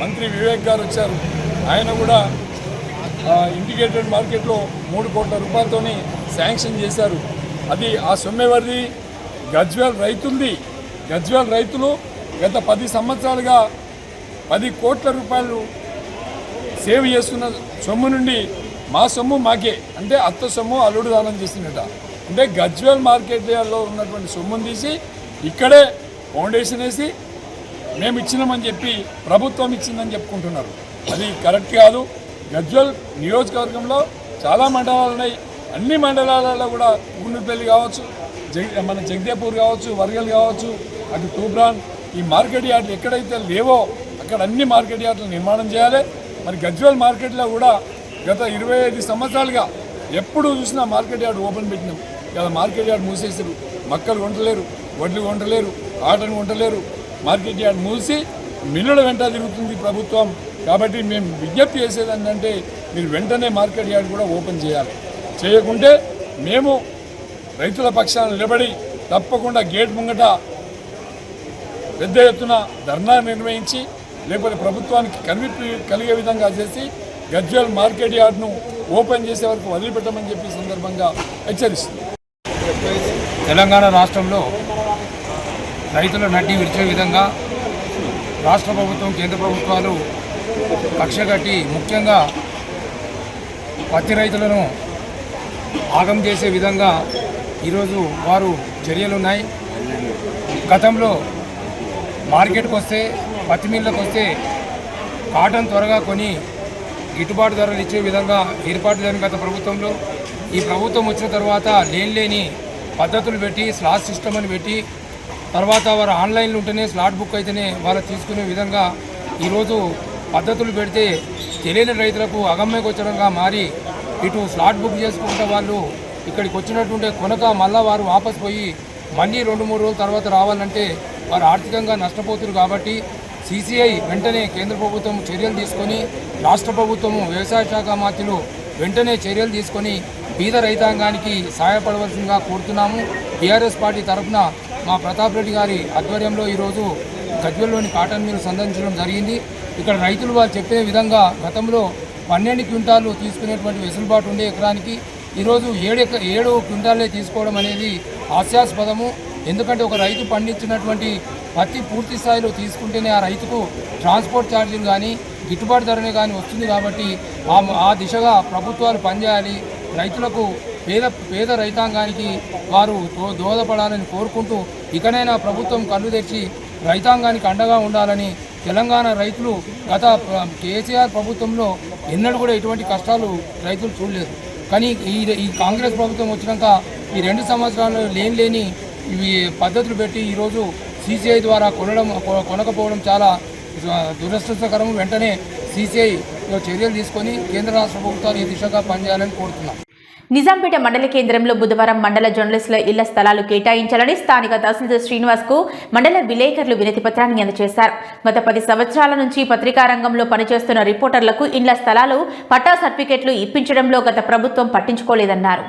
మంత్రి వివేక్ గారు వచ్చారు. ఆయన కూడా ఇంటిగ్రేటెడ్ మార్కెట్లో 3 కోట్ల రూపాయలతోని శాంక్షన్ చేశారు. అది ఆ సొమ్ము ఎవరిది? గజ్వెల్ రైతులది. గజ్వెల్ రైతులు గత 10 సంవత్సరాలుగా 10 కోట్ల రూపాయలు సేవ్ చేస్తున్న సొమ్ము నుండి మా సొమ్ము మాకే, అంటే అత్త సొమ్ము అల్లుడు దానం చేసినట. అంటే గజ్వెల్ మార్కెట్లో ఉన్నటువంటి సొమ్మును తీసి ఇక్కడే ఫౌండేషన్ వేసి మేము ఇచ్చినామని చెప్పి ప్రభుత్వం ఇచ్చిందని చెప్పుకుంటున్నారు. అది కరెక్ట్ కాదు. గజ్వెల్ నియోజకవర్గంలో చాలా మండలాలు ఉన్నాయి. అన్ని మండలాలలో కూడా గుండుపల్లి కావచ్చు, మన జగదేపూర్ కావచ్చు, వర్గల్ కావచ్చు, అటు తూబ్రాన్, ఈ మార్కెట్ యార్డులు ఎక్కడైతే లేవో అక్కడ అన్ని మార్కెట్ యార్డులు నిర్మాణం చేయాలి. మరి గజ్వెల్ మార్కెట్లో కూడా గత 25 సంవత్సరాలుగా ఎప్పుడు చూసినా మార్కెట్ యార్డు ఓపెన్ పెట్టినాం. ఇలా మార్కెట్ యార్డు మూసేసారు. మక్కలు కొంటలేరు, వడ్లు కొంటలేరు, ఆటను కొంటలేరు. మార్కెట్ యార్డు మూసి మిల్లుల వెంట తిరుగుతుంది ప్రభుత్వం. కాబట్టి మేము విజ్ఞప్తి చేసేది ఏంటంటే మీరు వెంటనే మార్కెట్ యార్డ్ కూడా ఓపెన్ చేయాలి. చేయకుంటే మేము రైతుల పక్షాన నిలబడి తప్పకుండా గేట్ ముంగట పెద్ద ఎత్తున ధర్నా నిర్వహించి, లేకపోతే ప్రభుత్వానికి కలిగే విధంగా చేసి గజ్వెల్ మార్కెట్ యార్డ్ను ఓపెన్ చేసే వరకు వదిలిపెట్టమని చెప్పి సందర్భంగా హెచ్చరిస్తుంది. తెలంగాణ రాష్ట్రంలో రైతుల నడ్డి విరిచే విధంగా రాష్ట్ర ప్రభుత్వం, కేంద్ర ప్రభుత్వాలు కక్ష కట్టి ముఖ్యంగా పత్తి రైతులను ఆగం చేసే విధంగా ఈరోజు వారు చర్యలు ఉన్నాయి. గతంలో మార్కెట్కి వస్తే పత్తి మిల్లులకు వస్తే కాటన్ త్వరగా కొని గిట్టుబాటు ధరలు ఇచ్చే విధంగా ఏర్పాటు లేని గత ప్రభుత్వంలో ఈ ప్రభుత్వం వచ్చిన తర్వాత లేని పద్ధతులు పెట్టి స్లాట్ సిస్టమ్ అని పెట్టి తర్వాత వారు ఆన్లైన్లో ఉంటేనే స్లాట్ బుక్ అయితేనే వాళ్ళు తీసుకునే విధంగా ఈరోజు పద్ధతులు పెడితే తెలియని రైతులకు అగమ్యగోచరంగా మారి ఇటు స్లాట్ బుక్ చేసుకుంటే వాళ్ళు ఇక్కడికి వచ్చినట్టుంటే కొనక మళ్ళీ వారు వాపస్ పోయి మళ్ళీ 2-3 రోజుల తర్వాత రావాలంటే వారు ఆర్థికంగా నష్టపోతున్నారు. కాబట్టి CCI వెంటనే కేంద్ర ప్రభుత్వం చర్యలు తీసుకొని రాష్ట్ర ప్రభుత్వము వ్యవసాయ శాఖ మంత్రులు వెంటనే చర్యలు తీసుకొని బీద రైతాంగానికి సహాయపడవలసిందిగా కోరుతున్నాము. టీఆర్ఎస్ పార్టీ తరఫున మా ప్రతాప్ రెడ్డి గారి ఆధ్వర్యంలో ఈరోజు గజ్వేల్లోని కాటన్ మిల్ సందర్శించడం జరిగింది. ఇక్కడ రైతులు వాళ్ళు చెప్పే విధంగా గతంలో 12 క్వింటాలు తీసుకునేటువంటి వెసులుబాటు ఉండే ఎకరానికి ఈరోజు 7 క్వింటాలే తీసుకోవడం అనేది హాస్యాస్పదము. ఎందుకంటే ఒక రైతు పండించినటువంటి పత్తి పూర్తి స్థాయిలో తీసుకుంటేనే ఆ రైతుకు ట్రాన్స్పోర్ట్ ఛార్జీలు కానీ గిట్టుబాటు ధరనే కానీ వస్తుంది. కాబట్టి ఆ దిశగా ప్రభుత్వాలు పనిచేయాలి. రైతులకు పేద రైతాంగానికి వారు దోహదపడాలని కోరుకుంటూ ఇకనైనా ప్రభుత్వం కళ్ళు తెరిచి రైతాంగానికి అండగా ఉండాలని తెలంగాణ రైతులు గత కేసీఆర్ ప్రభుత్వంలో ఎన్నడూ కూడా ఎటువంటి కష్టాలు రైతులు చూడలేదు. కానీ ఈ కాంగ్రెస్ ప్రభుత్వం వచ్చినాక ఈ 2 సంవత్సరాలు లేని ఇవి పద్ధతులు పెట్టి ఈరోజు CCI ద్వారా కొనకపోవడం చాలా దురదృష్టకరం. వెంటనే CCI చర్యలు తీసుకొని కేంద్ర రాష్ట్ర ప్రభుత్వాలు ఈ దిశగా పనిచేయాలని కోరుతున్నాం. నిజాంపేట మండల కేంద్రంలో బుధవారం మండల జర్నలిస్టుల ఇళ్ల స్థలాలు కేటాయించాలని స్థానిక తహసీల్దార్ శ్రీనివాస్ కు మండల విలేకరులు వినతి పత్రాన్ని అందజేశారు. గత 10 సంవత్సరాల నుంచి పత్రికా రంగంలో పనిచేస్తున్న రిపోర్టర్లకు ఇళ్ల స్థలాలు పట్టా సర్టిఫికెట్లు ఇప్పించడంలో గత ప్రభుత్వం పట్టించుకోలేదన్నారు.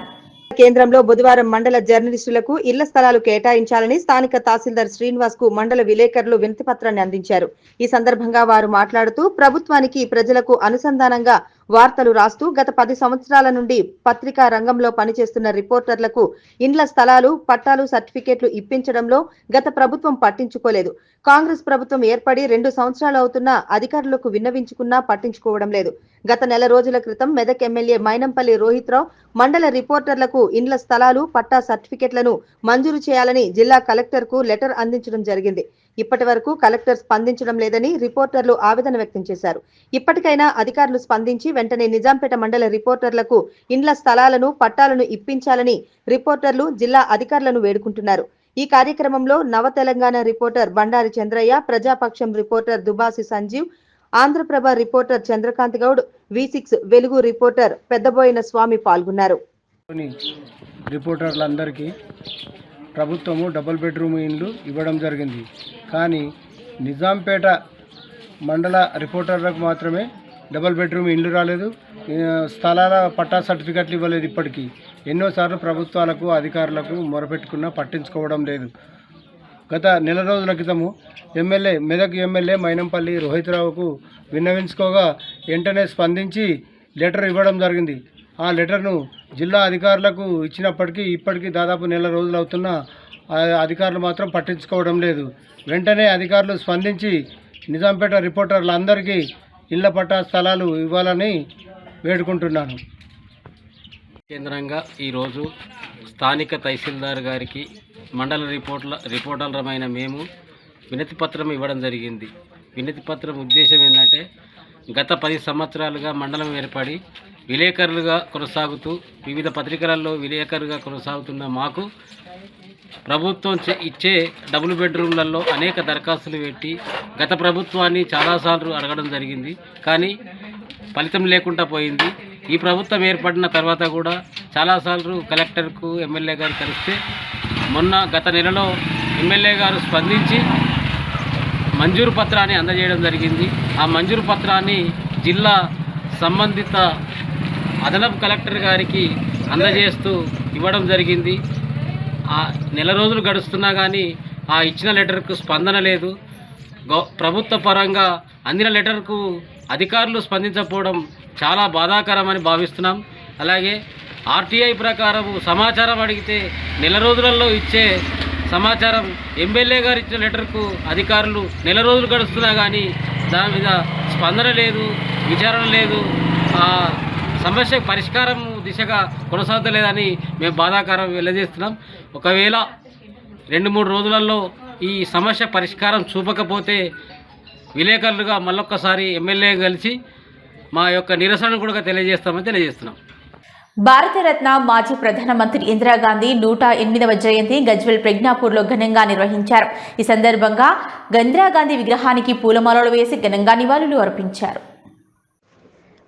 కేంద్రంలో బుధవారం మండల జర్నలిస్టులకు ఇళ్ల స్థలాలు కేటాయించాలని స్థానిక తహసీల్దార్ శ్రీనివాస్ కు మండల విలేకరులు వినతి పత్రాన్ని అందించారు. ఈ సందర్భంగా వారు మాట్లాడుతూ ప్రభుత్వానికి ప్రజలకు అనుసంధానంగా వార్తలు రాస్తూ గత 10 సంవత్సరాల నుండి పత్రికా రంగంలో పనిచేస్తున్న రిపోర్టర్లకు ఇండ్ల స్థలాలు పట్టాలు సర్టిఫికెట్లు ఇప్పించడంలో గత ప్రభుత్వం పట్టించుకోలేదు. కాంగ్రెస్ ప్రభుత్వం ఏర్పడి 2 సంవత్సరాలు అవుతున్నా అధికారులకు విన్నవించుకున్నా పట్టించుకోవడం లేదు. గత నెల రోజుల క్రితం మెదక్ ఎమ్మెల్యే మైనంపల్లి రోహిత్రావు మండల రిపోర్టర్లకు ఇండ్ల స్థలాలు పట్టా సర్టిఫికెట్లను మంజూరు చేయాలని జిల్లా కలెక్టర్ కు లెటర్ అందించడం జరిగింది. ఇప్పటి వరకు కలెక్టర్ స్పందించడం లేదని రిపోర్టర్లు ఆవేదన వ్యక్తం చేశారు. ఇప్పటికైనా అధికారులు స్పందించి వెంటనే నిజాంపేట మండల రిపోర్టర్లకు ఇండ్ల స్థలాలను పట్టాలను ఇప్పించాలని రిపోర్టర్లు జిల్లా అధికారులను వేడుకుంటున్నారు. ఈ కార్యక్రమంలో నవ Telangana reporter Bandari Chandraiah, ప్రజాపక్షం reporter దుబాసి Sanjeev, Andhraprabha reporter Chandrakant Goud, V6 వెలుగు రిపోర్టర్ పెద్దబోయిన స్వామి పాల్గొన్నారు. రిపోర్టర్లందరికీ ప్రభుత్వము డబుల్ బెడ్రూమ్ ఇండ్లు ఇవ్వడం జరిగింది. కానీ నిజాంపేట మండల రిపోర్టర్లకు మాత్రమే డబుల్ బెడ్రూమ్ ఇండ్లు రాలేదు, స్థలాల పట్టా సర్టిఫికెట్లు ఇవ్వలేదు. ఇప్పటికీ ఎన్నోసార్లు ప్రభుత్వాలకు అధికారులకు మొరపెట్టుకున్నా పట్టించుకోవడం లేదు. గత నెల రోజుల క్రితము మెదక్ ఎమ్మెల్యే మైనంపల్లి రోహిత్రావుకు విన్నవించుకోగా వెంటనే స్పందించి లెటర్ ఇవ్వడం జరిగింది. ఆ లెటర్ను జిల్లా అధికారులకు ఇచ్చినప్పటికీ ఇప్పటికీ దాదాపు నెల రోజులు అవుతున్నా అధికారులు మాత్రం పట్టించుకోవడం లేదు. వెంటనే అధికారులు స్పందించి నిజాంపేట రిపోర్టర్లందరికీ ఇళ్ల పట్టా స్థలాలు ఇవ్వాలని వేడుకుంటున్నాను. కేంద్రంగా ఈరోజు స్థానిక తహసీల్దార్ గారికి మండల రిపోర్టర్లమైన మేము వినతి పత్రం ఇవ్వడం జరిగింది. వినతి పత్రం ఉద్దేశం ఏంటంటే గత 10 సంవత్సరాలుగా మండలం ఏర్పడి విలేకరులుగా కొనసాగుతూ వివిధ పత్రికలలో విలేకరుగా కొనసాగుతున్న మాకు ప్రభుత్వం ఇచ్చే డబుల్ బెడ్రూమ్లలో అనేక దరఖాస్తులు పెట్టి గత ప్రభుత్వాన్ని చాలాసార్లు అడగడం జరిగింది. కానీ ఫలితం లేకుండా పోయింది. ఈ ప్రభుత్వం ఏర్పడిన తర్వాత కూడా చాలాసార్లు కలెక్టర్కు ఎమ్మెల్యే గారు కలిస్తే మొన్న గత నెలలో ఎమ్మెల్యే గారు స్పందించి మంజూరు పత్రాన్ని అందజేయడం జరిగింది. ఆ మంజూరు పత్రాన్ని జిల్లా సంబంధిత అదనపు కలెక్టర్ గారికి అందజేస్తూ ఇవ్వడం జరిగింది. ఆ నెల రోజులు గడుస్తున్నా కానీ ఆ ఇచ్చిన లెటర్కు స్పందన లేదు. ప్రభుత్వ పరంగా అందిన లెటర్కు అధికారులు స్పందించకపోవడం చాలా బాధాకరమని భావిస్తున్నాం. అలాగే RTI ప్రకారం సమాచారం అడిగితే నెల రోజులలో ఇచ్చే సమాచారం ఎమ్మెల్యే గారు ఇచ్చిన లెటర్కు అధికారులు నెల రోజులు గడుస్తున్నా కానీ దాని మీద స్పందన లేదు, విచారణ లేదు. ఆ సమస్య పరిష్కారం దిశగా కొనసాగలేదని మేము బాధాకరం వెల్లజేస్తున్నాం. ఒకవేళ 2-3 రోజులలో ఈ సమస్య పరిష్కారం చూపకపోతే విలేకరులుగా మళ్ళొక్కసారి ఎమ్మెల్యే కలిసి మా యొక్క నిరసనను కూడా తెలియజేస్తామని తెలియజేస్తున్నాం. భారతరత్న మాజీ ప్రధానమంత్రి ఇందిరాగాంధీ 108వ జయంతి గజ్వేల్ ప్రజ్ఞాపూర్లో ఘనంగా నిర్వహించారు. ఈ సందర్భంగా ఇందిరాగాంధీ విగ్రహానికి పూలమాలలు వేసి ఘనంగా నివాళులు అర్పించారు.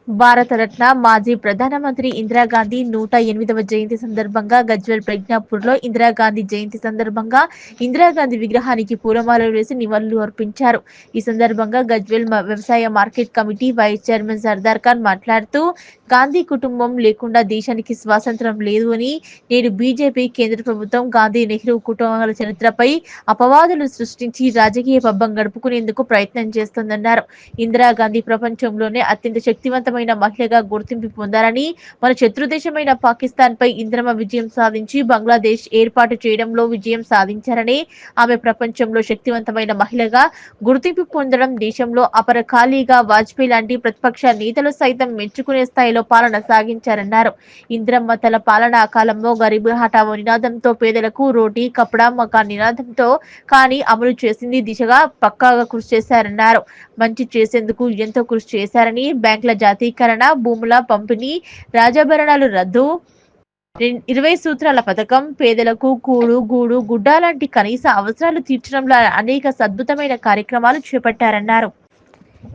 భారతరత్న మాజీ ప్రధానమంత్రి ఇందిరాగాంధీ 108వ జయంతి సందర్భంగా గజ్వేల్ ప్రజ్ఞాపూర్లో ఇందిరాగాంధీ జయంతి సందర్భంగా ఇందిరాగాంధీ విగ్రహానికి పూలమాలలు వేసి నివాళులు అర్పించారు. ఈ సందర్భంగా గజ్వేల్ వ్యవసాయ market committee vice chairman Sardar Khan మాట్లాడుతూ గాంధీ కుటుంబం లేకుండా దేశానికి స్వాతంత్రం లేదు అని, నేడు బీజేపీ కేంద్ర ప్రభుత్వం గాంధీ నెహ్రూ కుటుంబాల చరిత్రపై అపవాదులు సృష్టించి రాజకీయ పబ్బం గడుపుకునేందుకు ప్రయత్నం చేస్తోందన్నారు. ఇందిరాగాంధీ ప్రపంచంలోనే అత్యంత శక్తివంతమైన మహిళగా గుర్తింపు పొందారని, మన శత్రుదేశమైన పాకిస్తాన్ పై ఇందిరమ్మ విజయం సాధించి బంగ్లాదేశ్ ఏర్పాటు చేయడంలో విజయం సాధించారని, ఆమె ప్రపంచంలో శక్తివంతమైన మహిళగా గుర్తింపు పొందడం దేశంలో అపరకాలీగా వాజ్పేయి లాంటి ప్రతిపక్ష నేతలు సైతం మెచ్చుకునే స్థాయిలో పాలన సాగించారన్నారు. ఇందిరమ్మ తల పాలనా కాలంలో గరీబ్ హఠావో నినాదంతో పేదలకు రోటీ కపడా మకాన్ నినాదంతో కానీ అమలు చేసింది దిశగా పక్కాగా కృషి చేశారన్నారు. మంచి చేసేందుకు ఎంతో కృషి చేశారని, బ్యాంకుల జాతీకరణ, భూముల పంపిణీ, రాజభరణాలు రద్దు, 20 సూత్రాల పథకం, పేదలకు కూడు గూడు గుడ్డ లాంటి కనీస అవసరాలు తీర్చడంలో అనేక అద్భుతమైన కార్యక్రమాలు చేపట్టారన్నారు.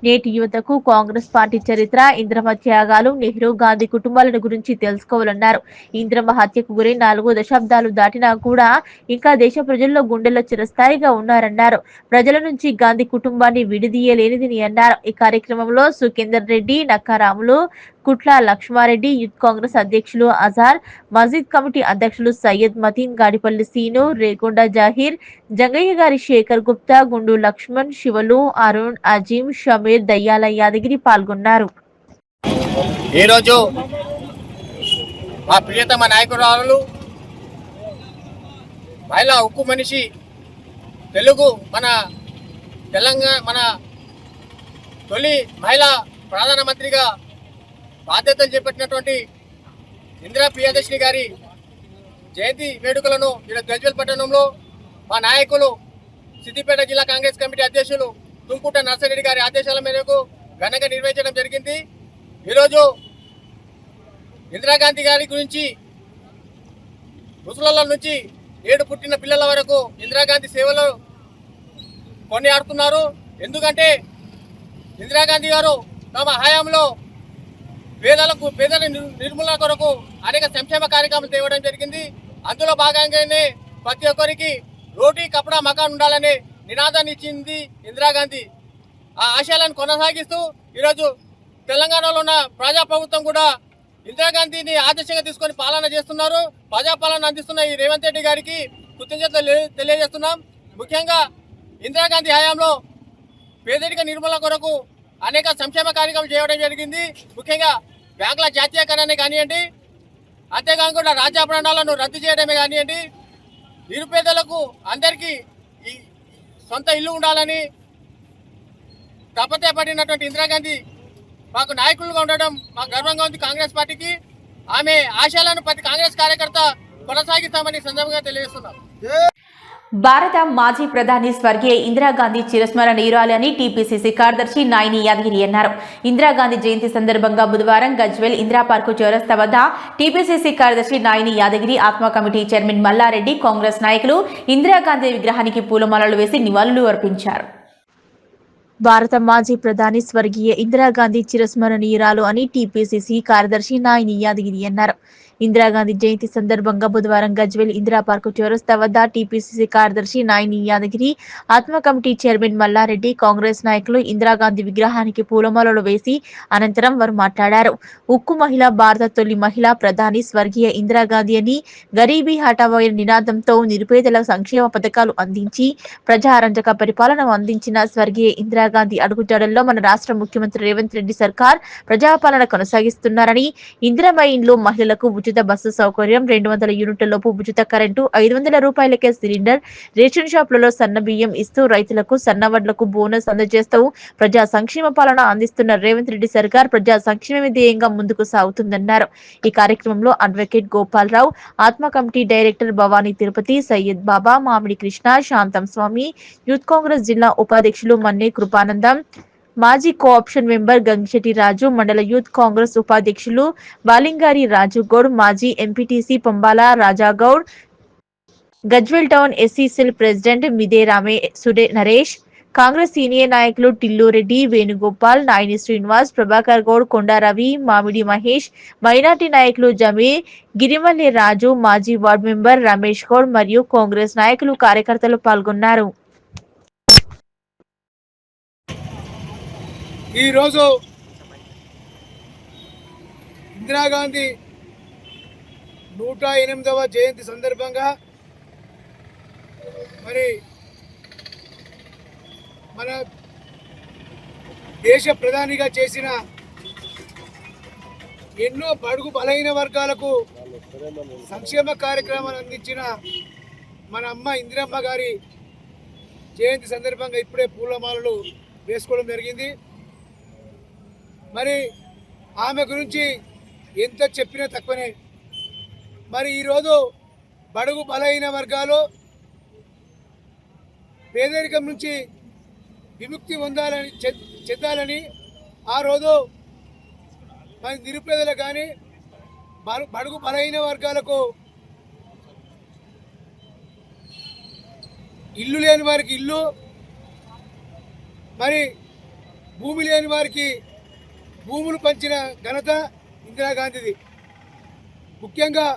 నేటి యువతకు కాంగ్రెస్ పార్టీ చరిత్ర, ఇందిరమ్మ త్యాగాలు, నెహ్రూ గాంధీ కుటుంబాలను గురించి తెలుసుకోవాలన్నారు. ఇందిరమ్మ హత్యకు గురై 4 దశాబ్దాలు దాటినా కూడా ఇంకా దేశ ప్రజల్లో గుండెల్లో చిరస్థాయిగా ఉన్నారన్నారు. ప్రజల నుంచి గాంధీ కుటుంబాన్ని విడదీయలేనిదని అన్నారు. ఈ కార్యక్రమంలో సుఖేందర్ రెడ్డి, నక్కారాములు, కుట్ల లక్ష్మారెడ్డి, యూత్ కాంగ్రెస్ అధ్యక్షులు అజార్, మస్జిద్ కమిటీ అధ్యక్షులు సయ్యద్ మతీన్, గాడిపల్లి సీను, రేగొండ జాహీర్, జంగయ్య గారి శేఖర్ గుప్తా, గుండు లక్ష్మణ్, శివలు, అరుణ్, అజీం, షమీర్, దయ్యాల యాదగిరి పాల్గొన్నారు. ఈరోజు మా ప్రియతమ నాయకురాలు, మహిళా ఉక్కు మనిషి, తెలుగు మన తెలంగాణ మన తొలి మహిళా ప్రధానమంత్రిగా బాధ్యతలు చేపట్టినటువంటి ఇందిరా ప్రియదర్శిని గారి జయంతి వేడుకలను ఈరోజు గజ్వేల్ పట్టణంలో మా నాయకులు, సిద్దిపేట జిల్లా కాంగ్రెస్ కమిటీ అధ్యక్షులు తుంకుట నర్సిరెడ్డి గారి ఆదేశాల మేరకు ఘనంగా నిర్వహించడం జరిగింది. ఈరోజు ఇందిరాగాంధీ గారి గురించి ముసలాళ్ళ నుంచి 7 పుట్టిన పిల్లల వరకు ఇందిరాగాంధీ సేవలు కొనియాడుతున్నారు. ఎందుకంటే ఇందిరాగాంధీ గారు తమ హయాంలో పేదల నిర్మూలన కొరకు అనేక సంక్షేమ కార్యక్రమాలు తేవడం జరిగింది. అందులో భాగంగానే ప్రతి ఒక్కరికి రోటీ కపడా మకాన్ ఉండాలనే నినాదాన్ని ఇచ్చింది ఇందిరాగాంధీ. ఆ ఆశయాలను కొనసాగిస్తూ ఈరోజు తెలంగాణలో ఉన్న ప్రజాప్రభుత్వం కూడా ఇందిరాగాంధీని ఆదర్శంగా తీసుకొని పాలన చేస్తున్నారు. ప్రజాపాలన అందిస్తున్న ఈ రేవంత్ రెడ్డి గారికి కృతజ్ఞతలు తెలియజేస్తున్నాం. ముఖ్యంగా ఇందిరాగాంధీ హయాంలో పేదరిక నిర్మూలన కొరకు అనేక సంక్షేమ కార్యక్రమాలు చేయడం జరిగింది. ముఖ్యంగా బ్యాంకుల జాతీయకరణ కానివ్వండి, అంతేకాకుండా రాజ్యాభరణాలను రద్దు చేయడమే కానివ్వండి, నిరుపేదలకు అందరికీ సొంత ఇల్లు ఉండాలని తపతపడినటువంటి ఇందిరాగాంధీ మాకు నాయకులుగా ఉండడం మాకు గర్వంగా ఉంది. కాంగ్రెస్ పార్టీకి ఆమె ఆశయాలను ప్రతి కాంగ్రెస్ కార్యకర్త కొనసాగిస్తామని సందర్భంగా తెలియజేస్తున్నాం. భారత మాజీ ప్రధాని స్వర్గీయ ఇందిరాగాంధీ చిరస్మరణీయురాలు అని టీపీసీసీ కార్యదర్శి నాయిని యాదగిరి అన్నారు. ఇందిరాగాంధీ జయంతి సందర్భంగా బుధవారం గజ్వేల్ ఇందిరా పార్కు చౌరస్తా వద్ద టీపీసీసీ కార్యదర్శి నాయిని యాదగిరి, ఆత్మ కమిటీ చైర్మన్ మల్లారెడ్డి, కాంగ్రెస్ నాయకులు ఇందిరాగాంధీ విగ్రహానికి పూలమాలలు వేసి నివాళులు అర్పించారు. భారత మాజీ ప్రధాని స్వర్గీయ ఇందిరాగాంధీ చిరస్మరణీయురాలు అని టీపీసీసీ కార్యదర్శి నాయిని యాదగిరి అన్నారు. ఇందిరాగాంధీ జయంతి సందర్భంగా బుధవారం గజ్వేల్ ఇందిరా పార్కు చౌరస్తా వద్ద టీపీసీసీ కార్యదర్శి నాయిని యాదగిరి, ఆత్మ కమిటీ చైర్మన్ మల్లారెడ్డి, కాంగ్రెస్ నాయకులు ఇందిరాగాంధీ విగ్రహానికి పూలమాలలు వేసి అనంతరం వారు మాట్లాడారు. ఉక్కు మహిళ, భారత తొలి మహిళా ప్రధాని స్వర్గీయ ఇందిరాగాంధీ అని, గరీబీ హఠావో నినాదంతో నిరుపేదల సంక్షేమ పథకాలు అందించి ప్రజారంజక పరిపాలన అందించిన స్వర్గీయ ఇందిరా ఇందిరాగాంధీ అడుగుజాడల్లో మన రాష్ట్ర ముఖ్యమంత్రి రేవంత్ రెడ్డి సర్కార్ ప్రజాపాలన కొనసాగిస్తున్నారని, ఇందిరమ్మ ఇండ్లు, మహిళలకు ఉచిత బస్సు సౌకర్యం, 200 యూనిట్లలోపు ఉచిత కరెంటు, 500 రూపాయలకే సిలిండర్, రేషన్ షాపులలో సన్న బియ్యం ఇస్తూ రైతులకు సన్నవడ్లకు బోనస్ అందజేస్తూ ప్రజా సంక్షేమ పాలన అందిస్తున్న రేవంత్ రెడ్డి సర్కార్ ప్రజా సంక్షేమ ధ్యేయంగా ముందుకు సాగుతుందన్నారు. ఈ కార్యక్రమంలో అడ్వకేట్ గోపాలరావు, ఆత్మ కమిటీ డైరెక్టర్ భవానీ తిరుపతి, సయ్యద్ బాబా, మామిడి కృష్ణ, శాంతం స్వామి, యూత్ కాంగ్రెస్ జిల్లా ఉపాధ్యక్షులు మన్నే కృపానందం, మాజీ కోఆప్షన్ మెంబర్ గంగిశెట్టి రాజు, మండల యూత్ కాంగ్రెస్ ఉపాధ్యక్షులు బాలింగారి రాజుగౌడ్, మాజీ MPTC Pambala Rajagoud, Gajwel town SC cell president Mide Naresh, Congress senior నాయకులు టిల్లూరెడ్డి, వేణుగోపాల్, నాయని శ్రీనివాస్, ప్రభాకర్ గౌడ్, కొండా రవి, మామిడి మహేష్, మైనార్టీ నాయకులు జమీర్, గిరిమల్లి రాజు, మాజీ వార్డు మెంబర్ రమేష్ గౌడ్ మరియు కాంగ్రెస్ నాయకులు, కార్యకర్తలు పాల్గొన్నారు. ఈరోజు ఇందిరాగాంధీ 108వ జయంతి సందర్భంగా మరి మన దేశ ప్రధానిగా చేసిన ఎన్నో బడుగు బలహీన వర్గాలకు సంక్షేమ కార్యక్రమాలు అందించిన మన అమ్మ ఇందిరమ్మ గారి జయంతి సందర్భంగా ఇప్పుడే పూలమాలలు వేసుకోవడం జరిగింది. మరి ఆమె గురించి ఎంత చెప్పినా తక్కువనే. మరి ఈరోజు బడుగు బలహీన వర్గాలు పేదరికం నుంచి విముక్తి పొందాలని చెందాలని ఆ రోజు మన నిరుపేదలకు కానీ బడుగు బలహీన వర్గాలకు ఇల్లు లేని వారికి ఇల్లు, మరి భూమి లేని వారికి భూములు పంచిన ఘనత ఇందిరాగాంధీది. ముఖ్యంగా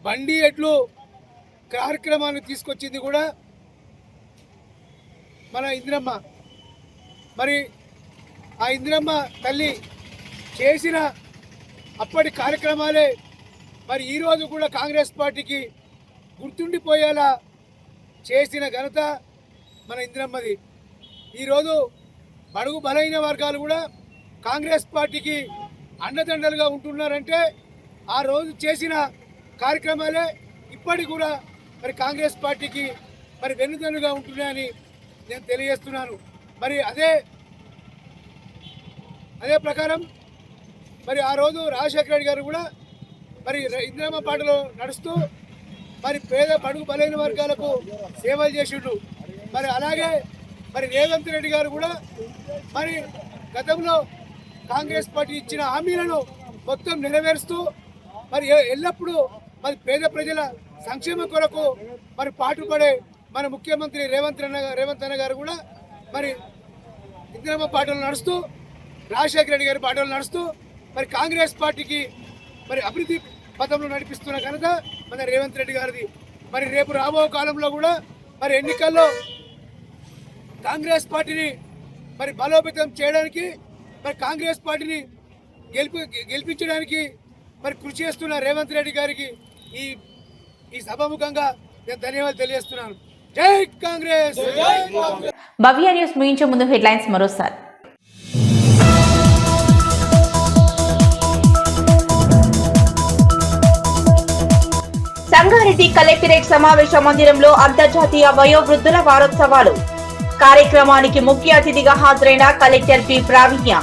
బండి ఎడ్లు కార్యక్రమాన్ని తీసుకొచ్చింది కూడా మన ఇందిరమ్మ. మరి ఆ ఇందిరమ్మ తల్లి చేసిన అప్పటి కార్యక్రమాలే మరి ఈరోజు కూడా కాంగ్రెస్ పార్టీకి గుర్తుండిపోయేలా చేసిన ఘనత మన ఇందిరమ్మది. ఈరోజు బడుగు బలైన వర్గాలు కూడా కాంగ్రెస్ పార్టీకి అండదండలుగా ఉంటున్నారంటే ఆ రోజు చేసిన కార్యక్రమాలే ఇప్పటికి కూడా మరి కాంగ్రెస్ పార్టీకి మరి వెన్నుదన్నుగా ఉంటున్నాయని నేను తెలియజేస్తున్నాను. మరి అదే ప్రకారం మరి ఆ రోజు రాజశేఖర రెడ్డి గారు కూడా మరి ఇందిరమ్మ పాటలో నడుస్తూ మరి పేద బడుగు బలైన వర్గాలకు సేవలు చేసిండు. మరి అలాగే మరి రేవంత్ రెడ్డి గారు కూడా మరి గతంలో కాంగ్రెస్ పార్టీ ఇచ్చిన హామీలను మొత్తం నెరవేరుస్తూ మరి ఎల్లప్పుడూ మరి పేద ప్రజల సంక్షేమ కొరకు మరి పాటుపడే మన ముఖ్యమంత్రి రేవంత్ అన్న గారు కూడా మరి ఇందిరమ్మ పాటలు నడుస్తూ, రాజశేఖర రెడ్డి గారి పాటలు నడుస్తూ మరి కాంగ్రెస్ పార్టీకి మరి అభివృద్ధి పథంలో నడిపిస్తున్న ఘనత మన రేవంత్ రెడ్డి గారిది. మరి రేపు రాబో కాలంలో కూడా మరి ఎన్నికల్లో కాంగ్రెస్ పార్టీని మరి బలోపేతం చేయడానికి, మరి కాంగ్రెస్ పార్టీని గెలిపించడానికి మరి కృషి చేస్తున్న రేవంత్ రెడ్డి గారికి ఈ సభాముఖంగా నేను ధన్యవాదాలు తెలియజేస్తున్నాను. జై కాంగ్రెస్. భవ్య న్యూస్ ముగించే ముందు హెడ్లైన్స్ మరోసారి. సంగారెడ్డి కలెక్టరేట్ సమావేశ మందిరంలో అంతర్జాతీయ వయోవృద్ధుల వారోత్సవాలు. కార్యక్రమానికి ముఖ్య అతిథిగా హాజరైన కలెక్టర్ పి ప్రావీణ్య.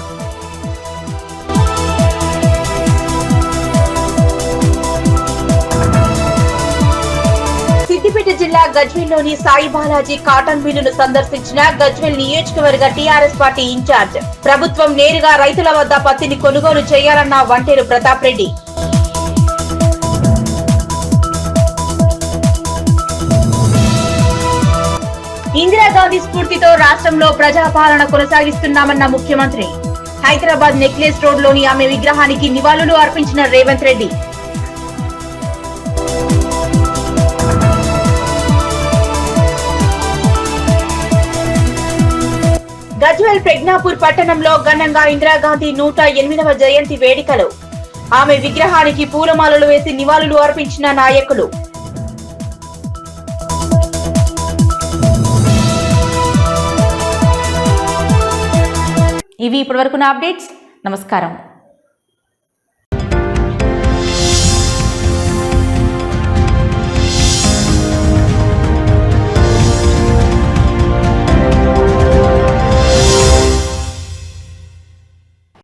సిద్దిపేట జిల్లా గజ్వెల్లోని సాయి బాలాజీ కాటన్ మిల్లును సందర్శించిన గజ్వెల్ నియోజకవర్గ టీఆర్ఎస్ పార్టీ ఇన్ఛార్జ్. ప్రభుత్వం నేరుగా రైతుల వద్ద పత్తిని కొనుగోలు చేయాలన్న వంటేరు ప్రతాప్ రెడ్డి. ఇందిరాగాంధీ స్ఫూర్తితో రాష్ట్రంలో ప్రజాపాలన కొనసాగిస్తున్నామన్న ముఖ్యమంత్రి. హైదరాబాద్ నెక్లెస్ రోడ్లోని ఆమె విగ్రహానికి నివాళులు అర్పించిన రేవంత్ రెడ్డి. గజ్వెల్ ప్రజ్ఞాపూర్ పట్టణంలో ఘనంగా ఇందిరాగాంధీ 108వ జయంతి వేడుకలు. ఆమె విగ్రహానికి పూలమాలలు వేసి నివాళులు అర్పించిన నాయకులు. ఇవి ఇప్పటివరకున్న అప్డేట్స్. నమస్కారం.